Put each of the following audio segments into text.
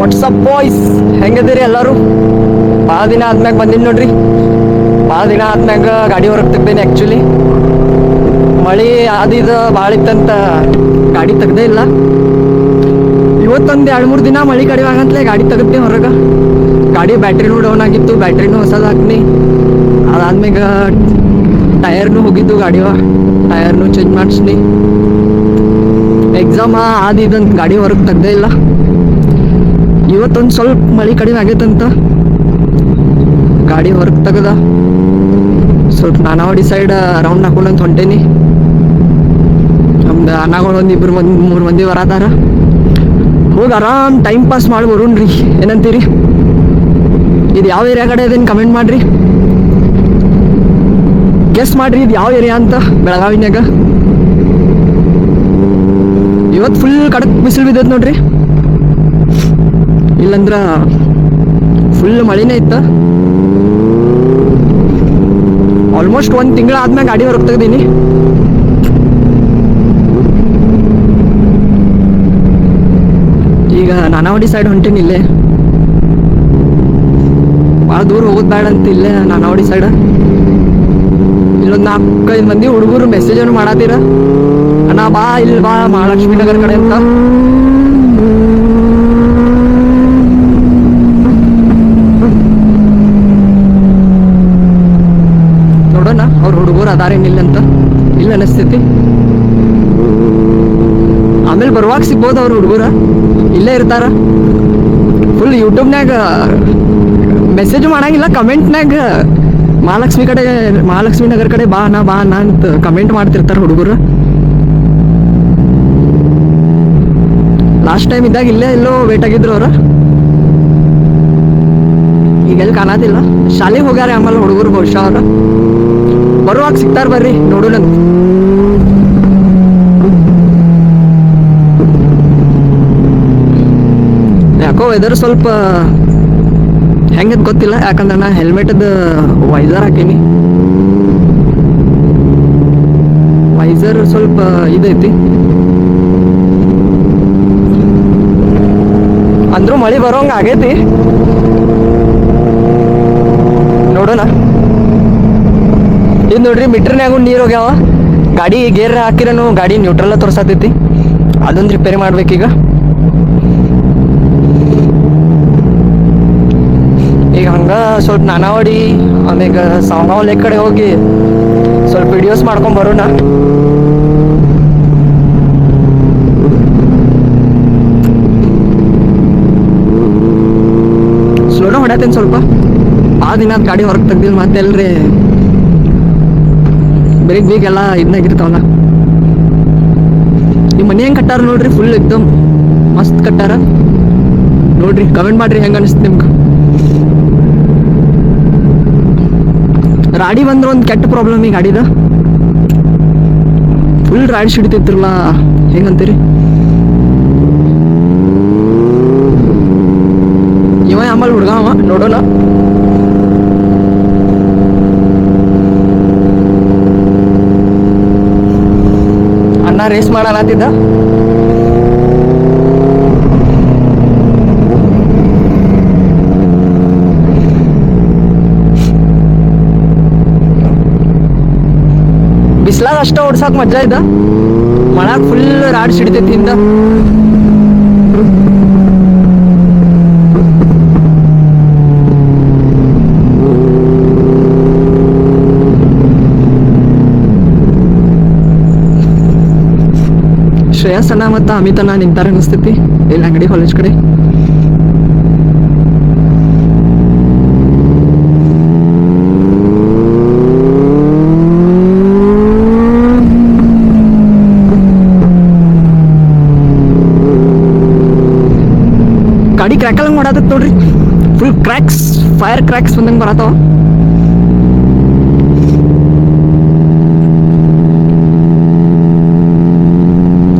WhatsApp boys, ಹೆಂಗದಿರಿ ಎಲ್ಲರೂ? ಭಾಳ ದಿನ ಆದ್ಮ್ಯಾಗ ಬಂದೀನಿ ನೋಡ್ರಿ. ಭಾಳ ದಿನ ಆದ್ಮ್ಯಾಗ ಗಾಡಿ ಹೊರಗೆ ತೆಗ್ದೇನೆ. ಆ್ಯಕ್ಚುಲಿ ಮಳೆ ಆದಿದು ಭಾಳ ಇತ್ತಂತ ಗಾಡಿ ತೆಗ್ದೇ ಇಲ್ಲ. ಇವತ್ತೊಂದು 2-3 ದಿನ ಮಳೆ ಕಡಿಮೆ ಆಗಂತಲೇ ಗಾಡಿ ತೆಗೆದ್ನಿ ಹೊರಗೆ. ಗಾಡಿ ಬ್ಯಾಟ್ರಿನೂ ಡೌನ್ ಆಗಿತ್ತು, ಬ್ಯಾಟ್ರಿನೂ ಹೊಸದು ಹಾಕ್ನಿ. ಅದಾದ್ಮ್ಯಾಗ ಟಯರ್ನು ಹೋಗಿದ್ದು ಗಾಡಿವ, ಟಯರ್ನು ಚೇಂಜ್ ಮಾಡಿಸ್ನಿ. ಎಕ್ಸಾಮ್ ಆದಿದಂತ ಗಾಡಿ ಹೊರಗೆ ತೆಗ್ದೇ ಇಲ್ಲ. ಇವತ್ತೊಂದು ಸ್ವಲ್ಪ ಮಳೆ ಕಡಿಮೆ ಆಗೈತಂತ ಗಾಡಿ ಹೊರಗೆ ತೆಗ್ದ ಸ್ವಲ್ಪ ನಾನಾವಡಿ ಸೈಡ್ ರೌಂಡ್ ಹಾಕೊಂಡಂತ ಹೊಂಟೇನಿ. ನಮ್ದು ಅಣ್ಣಗಳು ಒಂದು 2-3 ಮಂದಿ ಬರತಾರ. ಹೋಗಿ ಆರಾಮ್ ಟೈಮ್ ಪಾಸ್ ಮಾಡಿ ಬರೋಣ್ರಿ, ಏನಂತೀರಿ? ಇದು ಯಾವ ಏರಿಯಾ ಕಡೆ ಅದೇನು ಕಮೆಂಟ್ ಮಾಡ್ರಿ, ಗೆಸ್ ಮಾಡ್ರಿ ಇದು ಯಾವ ಏರಿಯಾ ಅಂತ ಬೆಳಗಾವಿನ್ಯಾಗ. ಇವತ್ತು ಫುಲ್ ಕಡಕ್ ಬಿಸಿಲು ಬಿದ್ದೈತೆ ನೋಡ್ರಿ, ಇಲ್ಲಂದ್ರ ಫುಲ್ ಮಳಿನೇ ಇತ್ತು. ಆಲ್ಮೋಸ್ಟ್ 1 ತಿಂಗಳ ಆದ್ಮೇಲೆ ಗಾಡಿ ಹೊರಗೆ ತೆಗ್ದೀನಿ. ಈಗ ನಾನಾವಡಿ ಸೈಡ್ ಹೊಂಟೇನಿ. ಇಲ್ಲೇ ಭಾಳ ದೂರ ಹೋಗೋದು ಬೇಡ ಅಂತ ಇಲ್ಲೇ ನಾನಾವಡಿ ಸೈಡ್. ಇಲ್ಲೊಂದು 4-5 ಮಂದಿ ಹುಡುಗರು ಮೆಸೇಜನ್ನು ಮಾಡತ್ತೀರ, ಅಣ್ಣ ಬಾ ಇಲ್ಲಿ ಬಾ ಮಹಾಲಕ್ಷ್ಮಿ ನಗರ ಕಡೆ ಅಂತ. ನೋಡೋಣ ಅವ್ರ ಹುಡುಗರು ಅದಾರೇನಿಲ್ಲ ಅಂತ. ಇಲ್ಲ ಅನಿಸ್ತೈತಿ, ಆಮೇಲೆ ಬರುವಾಗ ಸಿಗ್ಬೋದು ಅವ್ರ ಹುಡುಗರ. ಇಲ್ಲೇ ಇರ್ತಾರ. ಫುಲ್ ಯೂಟ್ಯೂಬ್ನಾಗ ಮೆಸೇಜ್ ಮಾಡಂಗಿಲ್ಲ, ಕಮೆಂಟ್ನಾಗ ಮಹಾಲಕ್ಷ್ಮಿ ನಗರ ಕಡೆ ಬಾ ಅಣ್ಣ ಅಂತ ಕಮೆಂಟ್ ಮಾಡ್ತಿರ್ತಾರ ಹುಡುಗರು. ಲಾಸ್ಟ್ ಟೈಮ್ ಇದ್ದಾಗ ಇಲ್ಲೇ ಎಲ್ಲೋ ವೇಟ್ ಆಗಿದ್ರು ಅವ್ರ. ಈಗೆಲ್ಲಿ ಕಾಣತಿಲ್ಲ, ಶಾಲೆಗೆ ಹೋಗ್ಯಾರ ಆಮೇಲೆ ಹುಡುಗರು ಬಹುಶಃ ಅವ್ರ. ಬರುವಾಗ ಸಿಗ್ತಾರ, ಬರ್ರಿ ನೋಡೋಣಂತ. ಯಾಕೋ ವೆದರ್ ಸ್ವಲ್ಪ ಹೆಂಗದ್ ಗೊತ್ತಿಲ್ಲ, ಯಾಕಂದ್ರೆ ನಾ ಹೆಲ್ಮೆಟ್ದ ವೈಸರ್ ಹಾಕೀನಿ. ವೈಸರ್ ಸ್ವಲ್ಪ ಇದೈತಿ, ಅಂದ್ರೂ ಮಳೆ ಬರೋಂಗ ಆಗೈತಿ. ನೋಡೋಣ. ಇದು ನೋಡ್ರಿ ಮೀಟರ್ನ್ಯಾಗೂ ನೀರು ಹೋಗ್ಯಾವ. ಗಾಡಿ ಗೇರ್ ಹಾಕಿರನು ಗಾಡಿ ನ್ಯೂಟ್ರಲ್ಲ ತೋರ್ಸತೈತಿ. ಅದೊಂದು ರಿಪೇರಿ ಮಾಡ್ಬೇಕೀಗ. ಈಗ ಹಂಗ ಸ್ವಲ್ಪ ನಾನಾವಡಿ ಆಮ್ಯಾಗ ಸಾವನವಲೆ ಕಡೆ ಹೋಗಿ ಸ್ವಲ್ಪ ವಿಡಿಯೋಸ್ ಮಾಡ್ಕೊಂಡ್ ಬರೋಣ. ಸ್ಲೋನ ಹೊಡ್ಯಾತೇನೆ ಸ್ವಲ್ಪ. ಆ ದಿನ ಗಾಡಿ ಹೊರಗೆ ತೆಗ್ದಿಲ್ಲ, ಮತ್ತೆಲ್ರಿ ಬ್ರೇಕ್ ಎಲ್ಲ ಇದನ್ನಾಗಿರ್ತಾವಲ್ಲ. ಈ ಮನೆ ಹೆಂಗೆ ಕಟ್ಟಾರ ನೋಡ್ರಿ, ಫುಲ್ ಎಕ್ದಮ್ ಮಸ್ತ್ ಕಟ್ಟಾರ ನೋಡ್ರಿ. ಕಮೆಂಟ್ ಮಾಡ್ರಿ ಹೆಂಗ ಅನಿಸ್ತು ನಿಮ್ಗೆ. ರಾಡಿ ಬಂದ್ರೆ ಒಂದು ಕೆಟ್ಟ ಪ್ರಾಬ್ಲಮ್ ಈ ಗಾಡಿದ. ಫುಲ್ ರಾಡಿ ಸಿಡ್ತಿತ್ರಲ್ಲ, ಹೆಂಗಂತೀರಿ? ಇವ ಆಮೇಲೆ ಹುಡ್ಗ ಅವ, ನೋಡೋಣ. ಅಣ್ಣ ರೇಸ್ ಮಾಡಾತಿದ್ದ. ಬಿಸ್ಲಾಗ ಅಷ್ಟ ಓಡ್ಸಾಕ್ ಮಜಾ ಇದ್ದ, ಮಳಾಗ ಫುಲ್ ರಾಡ್ ಸಿಡ್ತೈತಿ ಹಿಂದ. ಶ್ರೇಯಸ್ ಅಣ್ಣ ಮತ್ತು ಅಮಿತ್ ಅಣ್ಣ ನಿಂತಾರ ಅನಿಸ್ತೈತಿ ಇಲ್ಲಿ ಅಂಗಡಿ ಕಾಲೇಜ್ ಕಡೆ. ಗಾಡಿ ಕ್ರ್ಯಾಕಲ್ ಮಾಡತ್ತ ನೋಡ್ರಿ, ಫುಲ್ ಕ್ರ್ಯಾಕ್ಸ್, ಫೈರ್ ಕ್ರ್ಯಾಕ್ಸ್ ಬಂದಂಗೆ ಬರತ್ತಾವ.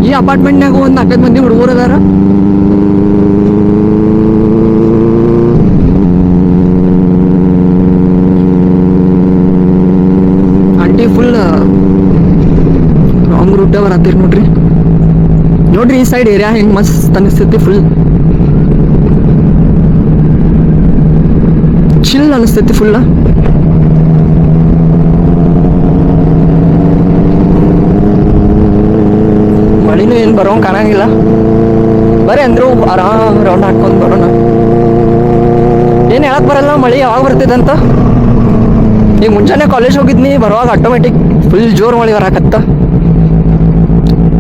ಈ ಅಪಾರ್ಟ್ಮೆಂಟ್ನಾಗ ಒಂದು 4-5 ಮಂದಿ ಹುಡುಗರು ಅದಾರ. ಆಂಟಿ ಫುಲ್ ರಾಂಗ್ ರೂಟ್ ಬರತ್ತೀರಿ ನೋಡ್ರಿ. ನೋಡ್ರಿ ಈ ಸೈಡ್ ಏರಿಯಾ ಹೆಂಗ್ ಮಸ್ತ್ ಅನಿಸ್ತೈತಿ. ಫುಲ್ ಚಿಲ್ ಅನಿಸ್ತೈತಿ ಫುಲ್ಲ. ಮಳಿನೂ ಏನು ಬರೋಂಗೆ ಕಾಣಂಗಿಲ್ಲ. ಬರೀ ಅಂದ್ರು ಆರಾಮ್ ರೌಂಡ್ ಹಾಕೊಂಡು ಬರೋಣ. ಏನು ಹೇಳಕ್ ಬರಲ್ಲ ಮಳಿ ಯಾವಾಗ ಬರ್ತೈತೆ ಅಂತ. ಈಗ ಮುಂಜಾನೆ ಕಾಲೇಜ್ ಹೋಗಿದ್ನಿ, ಬರುವಾಗ ಆಟೋಮೆಟಿಕ್ ಫುಲ್ ಜೋರು ಮಳಿ ಬರಾಕತ್ತ.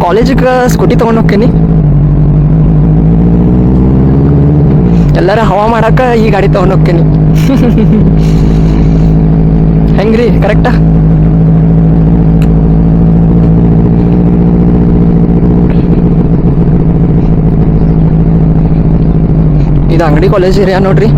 ಕಾಲೇಜಿಗೆ ಸ್ಕೂಟಿ ತೊಗೊಂಡು ಹೋಗ್ತೀನಿ. ಎಲ್ಲರ ಹವಾ ಮಾಡಾಕ ಈ ಗಾಡಿ ತೊಗೊಂಡು ಹೋಗ್ತೀನಿ. ಹೆಂಗ್ರಿ ಕರೆಕ್ಟಾ? ಇದು ಅಂಗಡಿ ಕಾಲೇಜ್ ಏರಿಯಾ ನೋಡ್ರಿ.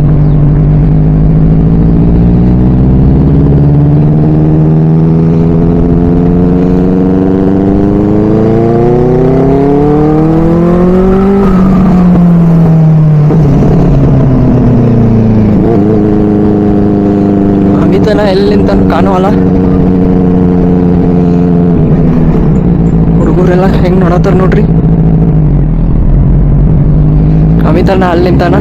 ಅಮಿತನ ಎಲ್ಲಿಂತ ಕಾಣುವಲ್ಲ. ಹುಡುಗರೆಲ್ಲ ಹೆಂಗ್ ನೋಡತ್ತಾರ ನೋಡ್ರಿ. ಅಮಿತನ ಅಲ್ಲಿ ನಿಂತಾನ.